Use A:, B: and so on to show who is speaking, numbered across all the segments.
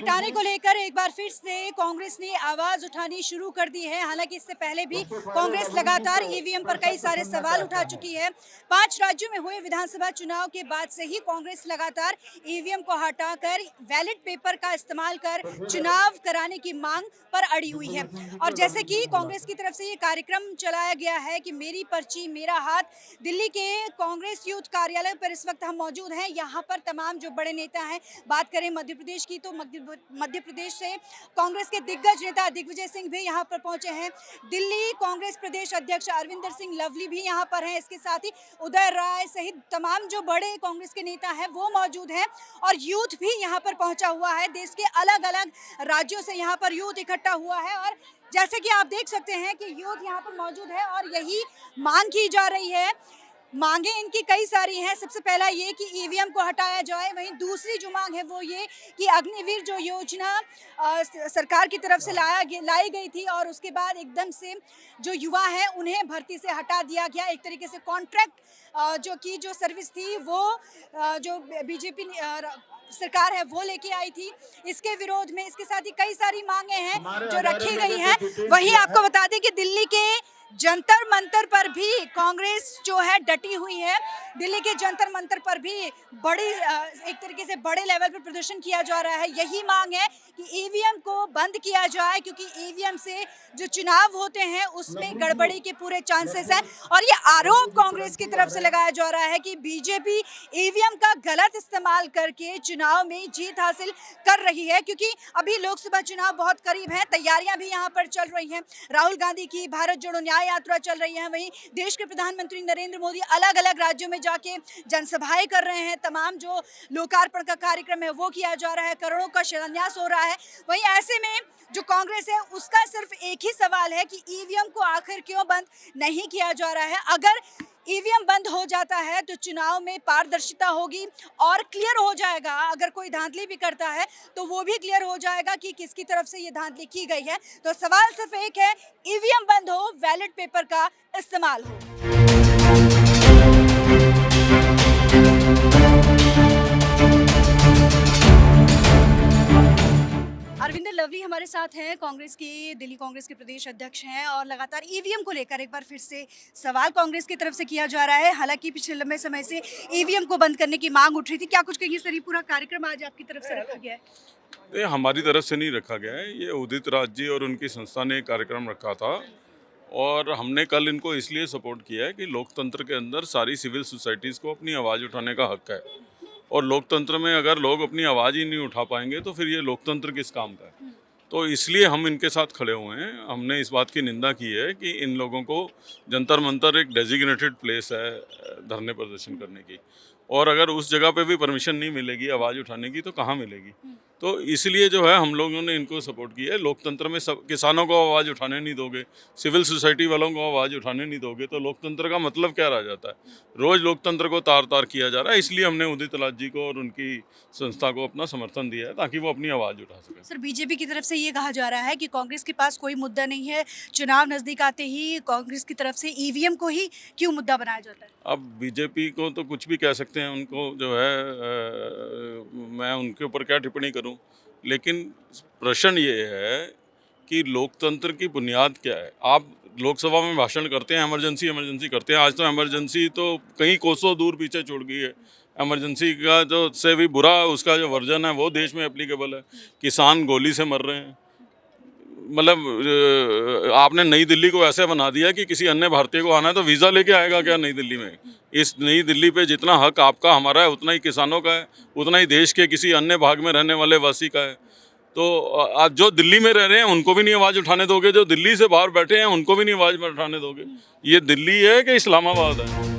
A: हटाने को लेकर एक बार फिर से कांग्रेस ने आवाज उठानी शुरू कर दी है। हालांकि इससे पहले भी कांग्रेस लगातार ईवीएम पर कई सारे सवाल उठा चुकी है। 5 राज्यों में हुए विधानसभा चुनाव के बाद से ही कांग्रेस लगातार ईवीएम को हटाकर बैलेट पेपर का इस्तेमाल कर चुनाव कराने की मांग पर अड़ी हुई है। और जैसे कि कांग्रेस की तरफ से ये कार्यक्रम चलाया गया है कि मेरी पर्ची मेरा हाथ, दिल्ली के कांग्रेस यूथ कार्यालय पर इस वक्त हम मौजूद हैं। यहाँ पर तमाम जो बड़े नेता हैं, बात करें मध्य प्रदेश की तो मध्य प्रदेश से कांग्रेस के दिग्गज नेता दिग्विजय सिंह भी यहाँ पर पहुंचे हैं। दिल्ली कांग्रेस प्रदेश अध्यक्ष अरविंदर सिंह लवली भी यहाँ पर हैं। इसके साथ ही उदय राय सहित तमाम जो बड़े कांग्रेस के नेता हैं वो मौजूद हैं और यूथ भी यहाँ पर पहुंचा हुआ है। देश के अलग अलग राज्यों से यहाँ पर यूथ इकट्ठा हुआ है और जैसे कि आप देख सकते हैं कि यूथ यहाँ पर मौजूद है और यही मांग की जा रही है। मांगे इनकी कई सारी हैं। सबसे पहला ये कि ईवीएम को हटाया जाए, वहीं दूसरी जो मांग है वो ये कि अग्निवीर जो योजना सरकार की तरफ से लाई गई थी और उसके बाद एकदम से जो युवा हैं उन्हें भर्ती से हटा दिया गया। एक तरीके से कॉन्ट्रैक्ट जो सर्विस थी वो जो बीजेपी सरकार है वो लेके आई थी। इसके विरोध में इसके साथ ही कई सारी मांगे हैं जो रखी गई हैं। वहीं आपको बता दें कि दिल्ली के जंतर मंतर पर भी कांग्रेस जो है डटी हुई है। दिल्ली के जंतर मंतर पर भी एक तरीके से बड़े लेवल पर प्रदर्शन किया जा रहा है। यही मांग है कि ईवीएम को बंद किया जाए क्योंकि ईवीएम से जो चुनाव होते हैं उसमें गड़बड़ी के पूरे चांसेस हैं। और ये आरोप कांग्रेस की तरफ से लगाया जा रहा है कि बीजेपी ईवीएम का गलत इस्तेमाल करके चुनाव में जीत हासिल कर रही है, क्योंकि अभी लोकसभा चुनाव बहुत करीब है। तैयारियां भी यहाँ पर चल रही हैं। राहुल गांधी की भारत जोड़ो न्याय यात्रा चल रही है। वहीं देश के प्रधानमंत्री नरेंद्र मोदी अलग अलग राज्यों में जाके जनसभाएं कर रहे हैं। तमाम जो लोकार्पण का कार्यक्रम है वो किया जा रहा है। करोड़ों का शिलान्यास हो रहा है। वहीं ऐसे में जो कांग्रेस है उसका सिर्फ एक ही सवाल है कि ईवीएम को आखिर क्यों बंद नहीं किया जा रहा है। अगर ईवीएम बंद हो जाता है तो चुनाव में पारदर्शिता होगी और क्लियर हो जाएगा। अगर कोई धांधली भी करता है तो वो भी क्लियर हो जाएगा कि किसकी तरफ से ये धांधली की गई है। तो सवाल सिर्फ एक है, ईवीएम बंद हो, बैलेट पेपर का इस्तेमाल हो। अरविंदर लवली हमारे साथ हैं, कांग्रेस की दिल्ली कांग्रेस के प्रदेश अध्यक्ष हैं और लगातार ईवीएम को लेकर एक बार फिर से सवाल कांग्रेस की तरफ से किया जा रहा है। हालांकि पिछले लंबे समय से ईवीएम को बंद करने की मांग उठ रही थी। क्या कुछ कहिए सर, ये पूरा कार्यक्रम आज आपकी तरफ से रखा गया है?
B: ये हमारी तरफ से नहीं रखा गया है, ये उदित राज जी और उनकी संस्था ने कार्यक्रम रखा था और हमने कल इनको इसलिए सपोर्ट किया है कि लोकतंत्र के अंदर सारी सिविल सोसाइटीज़ को अपनी आवाज़ उठाने का हक है और लोकतंत्र में अगर लोग अपनी आवाज़ ही नहीं उठा पाएंगे तो फिर ये लोकतंत्र किस काम का है। तो इसलिए हम इनके साथ खड़े हुए हैं। हमने इस बात की निंदा की है कि इन लोगों को जंतर मंतर एक डेजिग्नेटेड प्लेस है धरने प्रदर्शन करने की, और अगर उस जगह पे भी परमिशन नहीं मिलेगी आवाज़ उठाने की तो कहाँ मिलेगी। तो इसलिए जो है हम लोगों ने इनको सपोर्ट किया है। लोकतंत्र में सब किसानों को आवाज़ उठाने नहीं दोगे, सिविल सोसाइटी वालों को आवाज़ उठाने नहीं दोगे तो लोकतंत्र का मतलब क्या रह जाता है। रोज़ लोकतंत्र को तार तार किया जा रहा है। इसलिए हमने उदित राज जी को और उनकी संस्था को अपना समर्थन दिया है ताकि वो अपनी आवाज़ उठा सकें।
A: सर, बीजेपी की तरफ से ये कहा जा रहा है कि कांग्रेस के पास कोई मुद्दा नहीं है, चुनाव नजदीक आते ही कांग्रेस की तरफ से ईवीएम को ही क्यों मुद्दा बनाया जाता है?
B: अब बीजेपी को तो कुछ भी कह सकते हैं, उनको जो है मैं उनके ऊपर क्या टिप्पणी करूं, लेकिन प्रश्न ये है कि लोकतंत्र की बुनियाद क्या है। आप लोकसभा में भाषण करते हैं, इमरजेंसी इमरजेंसी करते हैं। आज तो इमरजेंसी तो कई कोसों दूर पीछे छोड़ गई है। इमरजेंसी का जो से भी बुरा उसका जो वर्जन है वो देश में एप्लीकेबल है। किसान गोली से मर रहे हैं। मतलब आपने नई दिल्ली को ऐसे बना दिया कि किसी अन्य भारतीय को आना है तो वीज़ा लेके आएगा क्या नई दिल्ली में। इस नई दिल्ली पे जितना हक आपका हमारा है उतना ही किसानों का है, उतना ही देश के किसी अन्य भाग में रहने वाले वासी का है। तो आज जो दिल्ली में रह रहे हैं उनको भी नहीं आवाज़ उठाने दोगे, जो दिल्ली से बाहर बैठे हैं उनको भी नहीं आवाज़ उठाने दोगे। ये दिल्ली है कि इस्लामाबाद है?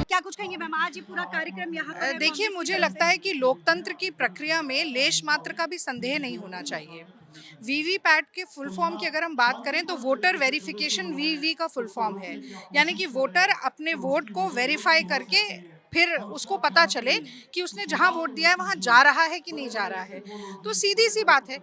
A: क्या कुछ कहेंगे मैम, आज ये पूरा कार्यक्रम यहाँ पर है
C: देखिए,
A: कांग्रेस
C: मुझे
A: की तरफ
C: लगता
A: से?
C: है कि लोकतंत्र की प्रक्रिया में लेश मात्र का भी संदेह नहीं होना चाहिए। वीवीपैट के फुल फॉर्म की अगर हम बात करें तो वोटर वेरिफिकेशन वीवी का फुल फॉर्म है, यानी कि वोटर अपने वोट को वेरीफाई करके फिर उसको पता चले कि उसने जहाँ वोट दिया है वहाँ जा रहा है कि नहीं जा रहा है। तो सीधी सी बात है,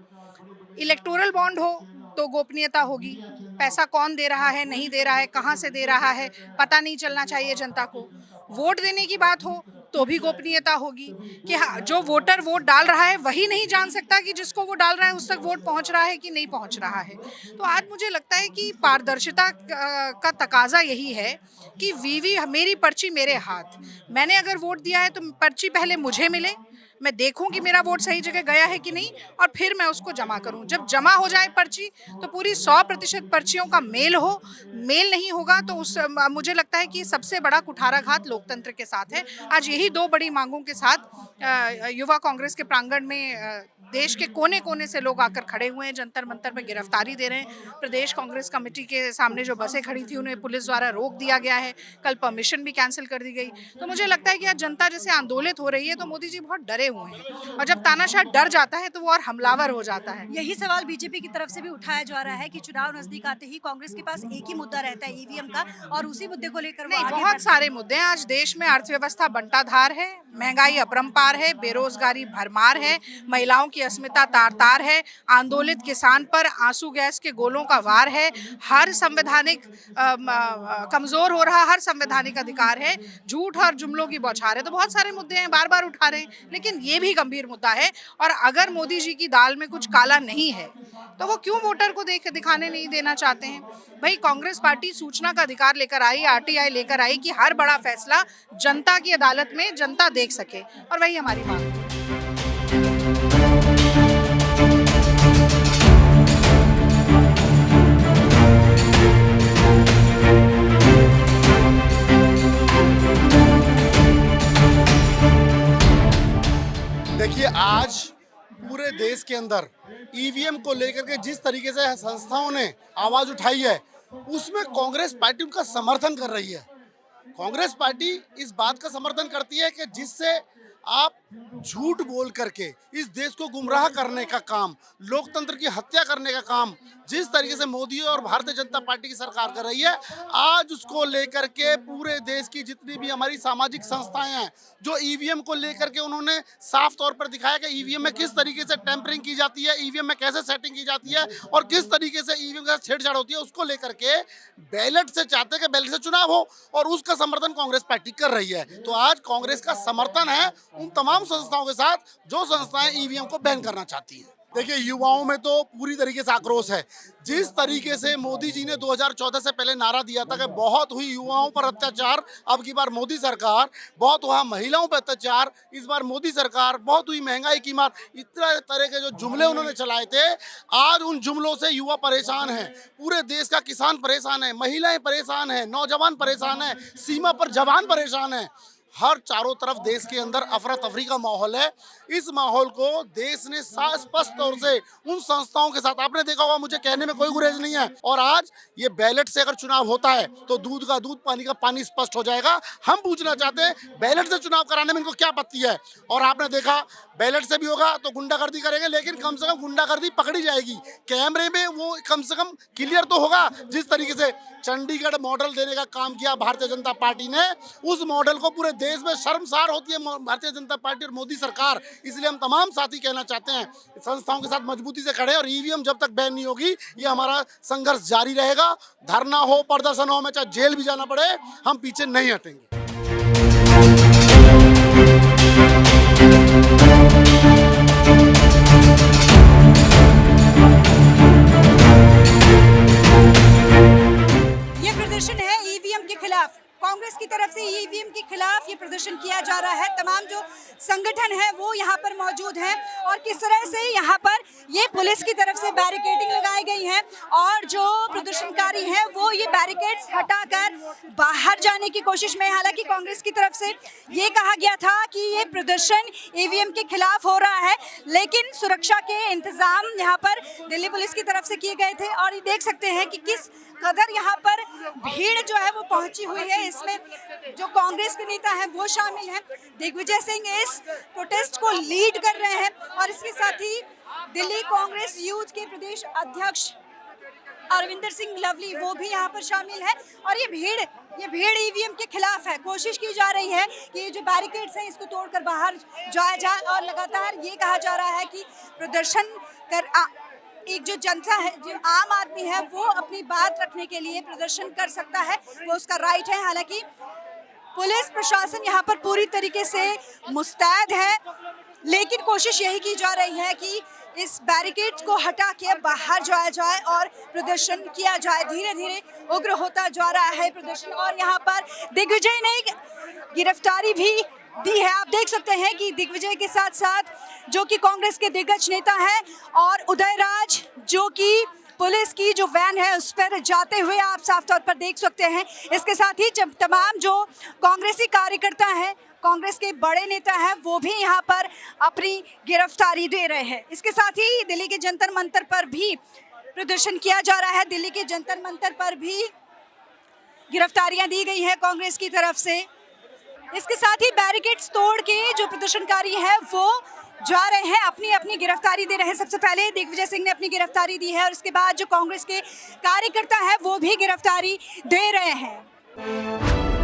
C: इलेक्टोरल बॉन्ड हो तो गोपनीयता होगी, पैसा कौन दे रहा है, नहीं दे रहा है, कहाँ से दे रहा है, पता नहीं चलना चाहिए जनता को। वोट देने की बात हो तो भी गोपनीयता होगी कि हाँ, जो वोटर वोट डाल रहा है वही नहीं जान सकता कि जिसको वो डाल रहा है उस तक वोट पहुंच रहा है कि नहीं पहुंच रहा है। तो आज मुझे लगता है कि पारदर्शिता का तकाजा यही है कि वीवी मेरी पर्ची मेरे हाथ, मैंने अगर वोट दिया है तो पर्ची पहले मुझे मिले, मैं देखूं कि मेरा वोट सही जगह गया है कि नहीं, और फिर मैं उसको जमा करूं। जब जमा हो जाए पर्ची तो पूरी 100% पर्चियों का मेल हो, मेल नहीं होगा तो उस मुझे लगता है कि सबसे बड़ा कुठाराघात लोकतंत्र के साथ है। आज यही दो बड़ी मांगों के साथ युवा कांग्रेस के प्रांगण में देश के कोने कोने से लोग आकर खड़े हुए हैं, जंतर मंतर पर गिरफ्तारी दे रहे हैं। प्रदेश कांग्रेस कमेटी के सामने जो बसें खड़ी थी उन्हें पुलिस द्वारा रोक दिया गया है, कल परमिशन भी कैंसिल कर दी गई। तो मुझे लगता है कि आज जनता जैसे आंदोलित हो रही है तो मोदी जी बहुत डरे हुए हैं, और जब तानाशाह डर जाता है तो वो और हमलावर हो जाता है।
A: यही सवाल बीजेपी की तरफ से भी उठाया जा रहा है कि चुनाव नजदीक आते ही कांग्रेस के पास एक ही मुद्दा रहता है ईवीएम का, और उसी मुद्दे को लेकर वो
C: नहीं,
A: आगे
C: बहुत
A: बढ़ते
C: सारे मुद्दे हैं। आज देश में अर्थव्यवस्था बंटाधार है, महंगाई अपरंपार है, बेरोजगारी भरमार है, महिलाओं की अस्मिता तार-तार है, आंदोलित किसान पर आंसू गैस के गोलों का वार है, हर संवैधानिक कमजोर हो रहा हर संवैधानिक अधिकार है, झूठ और जुमलों की बौछार है। तो बहुत सारे मुद्दे हैं, बार बार उठा रहे हैं, लेकिन ये भी गंभीर मुद्दा है। और अगर मोदी जी की दाल में कुछ काला नहीं है तो वो क्यों वोटर को दिखाने नहीं देना चाहते हैं? भाई, कांग्रेस पार्टी सूचना का अधिकार लेकर आई, आरटीआई लेकर आई कि हर बड़ा फैसला जनता की अदालत में जनता देख सके, और वही हमारी मांग है।
D: देखिए, आज पूरे देश के अंदर ईवीएम को लेकर के जिस तरीके से संस्थाओं ने आवाज उठाई है, उसमें कांग्रेस पार्टी उनका समर्थन कर रही है। कांग्रेस पार्टी इस बात का समर्थन करती है कि जिससे आप झूठ बोल करके इस देश को गुमराह करने का काम, लोकतंत्र की हत्या करने का काम जिस तरीके से मोदी और भारतीय जनता पार्टी की सरकार कर रही है, आज उसको लेकर के पूरे देश की जितनी भी हमारी सामाजिक संस्थाएं हैं, जो ईवीएम को लेकर के उन्होंने साफ तौर पर दिखाया कि ईवीएम में किस तरीके से टेम्परिंग की जाती है, ईवीएम में कैसे सेटिंग की जाती है और किस तरीके से ईवीएम के साथ छेड़छाड़ होती है, उसको लेकर के बैलेट से चाहते हैं कि बैलेट से चुनाव हो, और उसका समर्थन कांग्रेस पार्टी कर रही है। तो आज कांग्रेस का समर्थन है उन तमाम संस्थाओं के साथ जो संस्थाएं ईवीएम को बैन करना चाहती हैं। देखिए, युवाओं में तो पूरी तरीके से आक्रोश है। जिस तरीके से मोदी जी ने 2014 से पहले नारा दिया था कि बहुत हुई युवाओं पर अत्याचार, अब की बार मोदी सरकार, बहुत हुआ महिलाओं पर अत्याचार, इस बार मोदी सरकार, बहुत हुई महंगाई की मार, इतना तरह के जो जुमले उन्होंने चलाए थे, आज उन जुमलों से युवा परेशान है, पूरे देश का किसान परेशान है, महिलाएं परेशान है, नौजवान परेशान है, सीमा पर जवान परेशान है। हर चारों तरफ देश के अंदर अफरा तफरी का माहौल है। इस माहौल को देश ने स्पष्ट तौर से उन संस्थाओं के साथ, आपने देखा होगा, मुझे कहने में कोई गुरेज नहीं है, और आज ये बैलेट से अगर चुनाव होता है तो दूध का दूध पानी का पानी स्पष्ट हो जाएगा। हम पूछना चाहते हैं बैलेट से चुनाव कराने में इनको क्या आपत्ति है? और आपने देखा बैलेट से भी होगा तो गुंडागर्दी करेंगे, लेकिन कम से कम गुंडागर्दी पकड़ी जाएगी, कैमरे में वो कम से कम क्लियर तो होगा। जिस तरीके से चंडीगढ़ मॉडल देने का काम किया भारतीय जनता पार्टी ने, उस मॉडल को पूरे देश में शर्मसार होती है भारतीय जनता पार्टी और मोदी सरकार। इसलिए हम तमाम साथी कहना चाहते हैं, संस्थाओं के साथ मजबूती से खड़े, और ईवीएम जब तक बैन नहीं होगी ये हमारा संघर्ष जारी रहेगा। धरना हो, प्रदर्शन हो, हमें चाहे जेल भी जाना पड़े, हम पीछे नहीं हटेंगे।
A: ये प्रदर्शन है ईवीएम के खिलाफ। कांग्रेस की तरफ से ईवीएम के खिलाफ ये प्रदर्शन किया जा रहा है। तमाम जो संगठन है वो यहाँ पर मौजूद हैं, और किस तरह से यहाँ पर ये पुलिस की तरफ से बैरिकेडिंग लगाई गई है, और जो प्रदर्शनकारी हैं वो ये बैरिकेड्स हटाकर बाहर जाने की कोशिश में। हालांकि कांग्रेस की तरफ से ये कहा गया था कि ये प्रदर्शन ईवीएम के खिलाफ हो रहा है, लेकिन सुरक्षा के इंतजाम यहाँ पर दिल्ली पुलिस की तरफ से किए गए थे, और ये देख सकते हैं कि किस कदर यहाँ पर भीड़ जो है वो पहुंची हुई है। इसमें जो कांग्रेस के नेता हैं वो शामिल हैं। दिग्विजय सिंह इस प्रोटेस्ट को लीड कर रहे हैं, और इसके साथ ही दिल्ली कांग्रेस यूथ के प्रदेश अध्यक्ष अरविंदर सिंह लवली वो भी यहाँ पर शामिल है। और ये भीड़ ईवीएम के खिलाफ है। कोशिश की जा रही है कि ये जो बैरिकेड्स हैं इसको तोड़कर बाहर जाया जाए और लगातार ये कहा जा रहा है कि प्रदर्शन कर एक जो जनता है, जो आम आदमी है, वो अपनी बात रखने के लिए प्रदर्शन कर सकता है, वो उसका राइट है। हालांकि पुलिस प्रशासन यहाँ पर पूरी तरीके से मुस्तैद है, लेकिन कोशिश यही की जा रही है कि इस बैरिकेड को हटा के बाहर जाया जाए और प्रदर्शन किया जाए। धीरे धीरे उग्र होता जा रहा है प्रदर्शन। और यहाँ पर दिग्विजय ने गिरफ्तारी भी दी है। आप देख सकते हैं कि दिग्विजय के साथ साथ जो कि कांग्रेस के दिग्गज नेता हैं और उदयराज, जो कि पुलिस की जो वैन है उस पर जाते हुए आप साफ तौर पर देख सकते हैं। इसके साथ ही जब तमाम जो कांग्रेसी कार्यकर्ता हैं, कांग्रेस के बड़े नेता हैं, वो भी यहाँ पर अपनी गिरफ्तारी दे रहे हैं। इसके साथ ही दिल्ली के जंतर मंतर पर भी प्रदर्शन किया जा रहा है। दिल्ली के जंतर मंतर पर भी गिरफ्तारियां दी गई हैं कांग्रेस की तरफ से। इसके साथ ही बैरिकेड्स तोड़ के जो प्रदर्शनकारी है वो जा रहे हैं, अपनी अपनी गिरफ्तारी दे रहे हैं। सबसे पहले दिग्विजय सिंह ने अपनी गिरफ्तारी दी है और उसके बाद जो कांग्रेस के कार्यकर्ता है वो भी गिरफ्तारी दे रहे हैं।